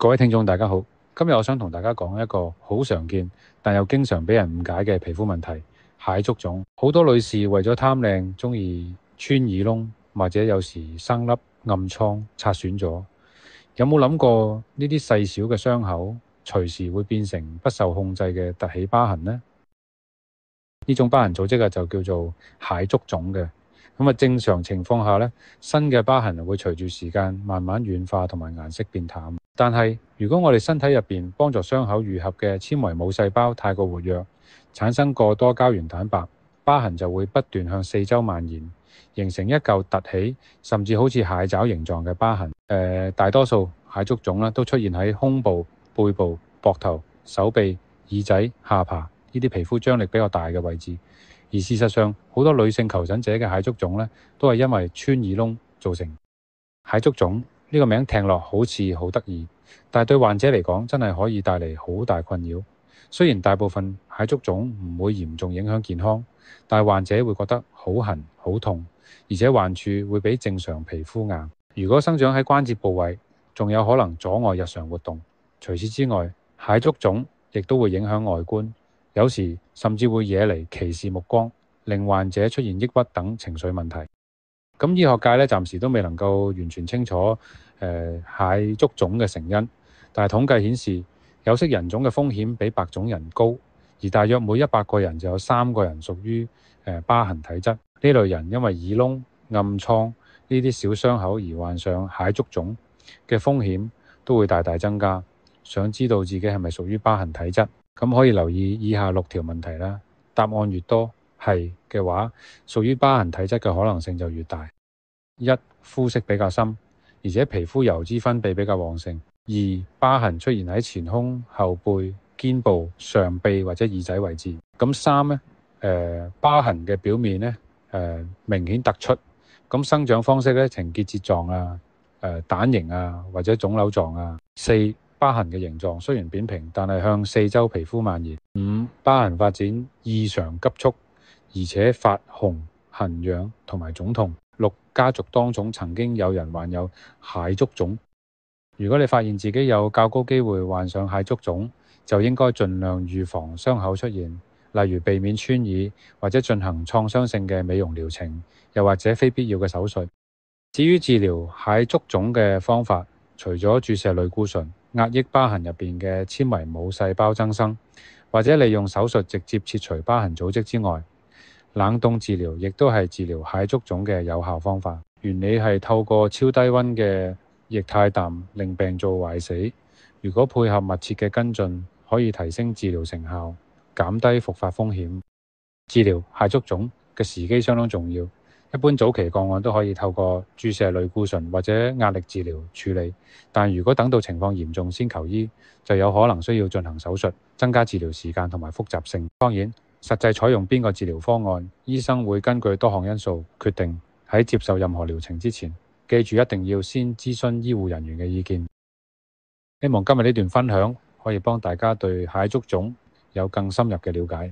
各位聽眾大家好，今日我想同大家講一個好常見但又經常俾人誤解嘅皮膚問題——蟹足腫。好多女士為咗貪靚，鍾意穿耳窿，或者有時生粒暗瘡擦損咗。有冇諗過呢啲細小嘅傷口，隨時會變成不受控制嘅凸起疤痕呢？呢種疤痕組織就叫做蟹足腫嘅。正常情況下呢，新嘅疤痕會隨住時間慢慢軟化同埋顏色變淡。但係如果我哋身體入邊幫助傷口愈合嘅纖維母細胞太過活躍，產生過多膠原蛋白，疤痕就會不斷向四周蔓延，形成一嚿凸起甚至好似蟹爪形狀嘅疤痕。大多數蟹足腫都出現喺胸部、背部、膊頭、手臂、耳仔、下巴呢啲皮膚張力比較大嘅位置。而事實上，好多女性求診者嘅蟹足腫都係因為穿耳窿造成。蟹足腫呢個名聽落好似好得意，但係對患者嚟講真係可以帶嚟好大困擾。雖然大部分蟹足腫唔會嚴重影響健康，但係患者會覺得好痕、好痛，而且患處會比正常皮膚硬。如果生長喺關節部位，仲有可能阻礙日常活動。除此之外，蟹足腫亦都會影響外觀，有時甚至會惹嚟歧視目光，令患者出現抑鬱等情緒問題。醫學界暫時都未能夠完全清楚蟹足腫嘅成因，但係統計顯示，有色人種嘅風險比白種人高，而大約每100個人就有3個人屬於疤痕體質。呢類人因為耳窿、暗瘡呢啲小傷口而患上蟹足腫嘅風險都會大大增加。想知道自己係咪屬於疤痕體質，可以留意以下6條問題啦。答案越多係嘅話，屬於疤痕體質嘅可能性就越大。1. 膚色比較深，而且皮膚油脂分泌比較旺盛。2. 疤痕出現喺前胸、後背、肩部、上臂或者耳仔位置。3. 疤痕嘅表面明顯突出，生長方式呈結節狀啊、蛋形啊或者腫瘤狀啊。4. 疤痕嘅形狀雖然扁平，但係向四周皮膚蔓延。5. 疤痕發展異常急速，而且發紅、痕癢同埋腫痛。6. 家族當中曾經有人患有蟹足腫。如果你發現自己有較高機會患上蟹足腫，就應該盡量預防傷口出現，例如避免穿耳或者進行創傷性嘅美容療程，又或者非必要嘅手術。至於治療蟹足腫嘅方法，除咗注射類固醇壓抑疤痕入邊嘅纖維母細胞增生，或者利用手術直接切除疤痕組織之外，冷凍治療亦都係治療蟹足腫嘅有效方法。原理係透過超低溫嘅液態氮令病灶壞死。如果配合密切嘅跟進，可以提升治療成效，減低復發風險。治療蟹足腫嘅時機相當重要。一般早期個案都可以透過注射類固醇或者壓力治療處理，但如果等到情況嚴重先求醫，就有可能需要進行手術，增加治療時間同埋複雜性。當然，實際採用邊個治療方案，醫生會根據多項因素決定。喺接受任何療程之前，記住一定要先諮詢醫護人員嘅意見。希望今日呢段分享可以幫大家對蟹足腫有更深入嘅了解。